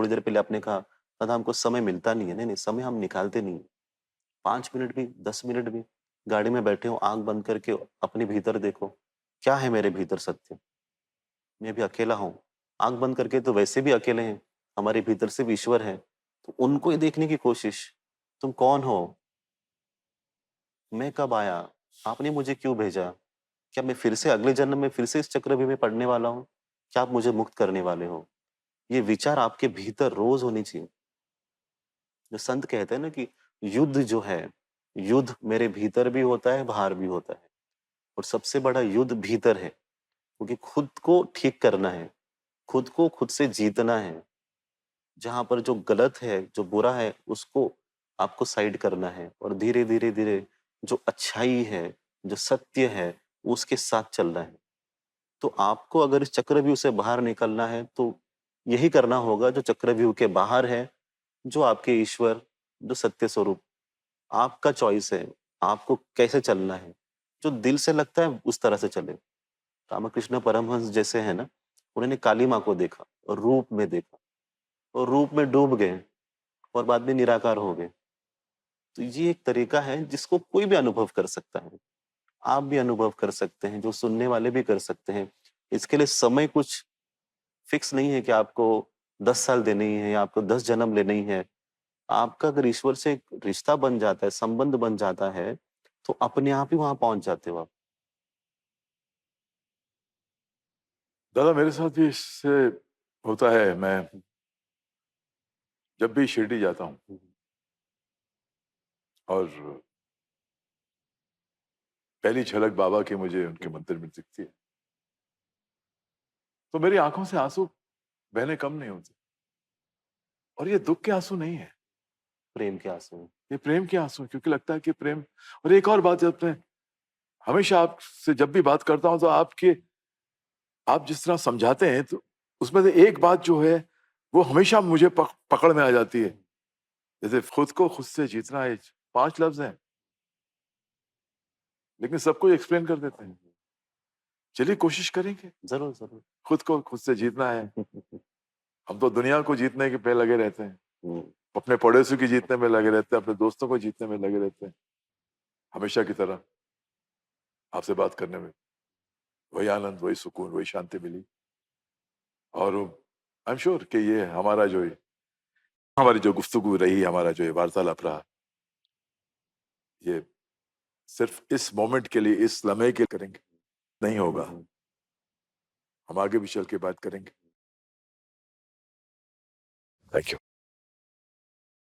थोड़ी देर पहले आपने कहा, दादा हमको समय मिलता नहीं है। नहीं, नहीं, समय हम निकालते नहीं हैं। 5 मिनट भी, 10 मिनट भी, गाड़ी में बैठे हो, आँख बंद करके अपने भीतर देखो, क्या है मेरे भीतर सत्य? मैं भी अकेला हूँ। आँख बंद करके तो वैसे भी अकेले हैं, हमारे भीतर से भी ईश्वर है। तो उनको ही देखने की कोशिश, तुम कौन हो? मैं कब आया? आपने मुझे क्यों भेजा? क्या मैं फिर से अगले जन्म में फिर से इस चक्रव्यूह में पड़ने वाला हूँ? क्या आप मुझे मुक्त करने वाले हो? ये विचार आपके भीतर रोज़ होनी चाहिए। जो संत कहते हैं ना कि युद्ध जो है, युद्ध मेरे भीतर भी होता है, बाहर भी होता है और सबसे बड़ा युद्ध भीतर है, क्योंकि खुद को ठीक करना है, खुद को खुद से जीतना है। जहाँ पर जो गलत है, जो बुरा है, उसको आपको साइड करना है और धीरे-धीरे, धीरे जो अच्छाई है, जो सत्य है, उसके साथ चलना है। तो आपको अगर इस चक्रव्यूह से बाहर निकलना है, तो यही करना होगा जो चक्रव्यूह के बाहर है, जो आपके ईश्वर, जो सत्य स्वरूप, आपका चॉइस है, आपको कैसे चलना है। जो दिल से लगता है, उस तरह से चलें। रामकृष्ण परमहंस जैसे हैं ना, उन्होंने काली माँ को देखा और रूप में देखा और रूप में डूब गए और बाद में निराकार हो गए। तो ये एक तरीका है जिसको कोई भी अनुभव कर सकता है। आप भी अनुभव कर सकते हैं, जो सुनने वाले भी कर सकते हैं। इसके लिए समय कुछ फिक्स नहीं है कि आपको 10 साल देने ही है या आपको 10 जन्म लेने ही है। आपका अगर ईश्वर से एक रिश्ता बन जाता है, संबंध बन जाता है, तो अपने आप ही वहाँ पहुँच जाते हो आप। दादा मेरे साथ भी इससे होता है। मैं जब भी शिरडी जाता हूँ हुँ, और पहली झलक बाबा की मुझे उनके हुँ, मंदिर में दिखती है, तो मेरी आंखों से आंसू बहने कम नहीं होते। और ये दुख के आंसू नहीं है, प्रेम के आँसू। ये प्रेम के आंसू हैं, क्योंकि लगता है कि प्रेम। और एक और बात, जब मैं हमेशा आपसे जब भी बात करता हूँ तो आप जिस तरह समझाते हैं, तो उसमें से एक बात जो है वो हमेशा मुझे पकड़ में आ जाती है। जैसे खुद को खुद से जीतना है, 5 लफ्ज हैं, लेकिन सबको एक्सप्लेन कर देते हैं। चलिए कोशिश करेंगे। ज़रूर, ज़रूर। खुद को खुद से जीतना है। हम तो दुनिया को जीतने के पे लगे रहते हैं, हुँ, अपने पड़ोसी की जीतने में लगे रहते हैं, अपने दोस्तों को जीतने में लगे रहते हैं। हमेशा की तरह आपसे बात करने में वही आनंद, वही सुकून, वही शांति मिली। और आई एम श्योर कि ये हमारी जो गुफ्तगू रही, हमारा जो ये वार्तालाप रहा, ये सिर्फ इस मोमेंट के लिए, इस लम्हे के लिए करेंगे नहीं हुँ, होगा। हुँ। हम आगे भी चल के बात करेंगे। Thank you.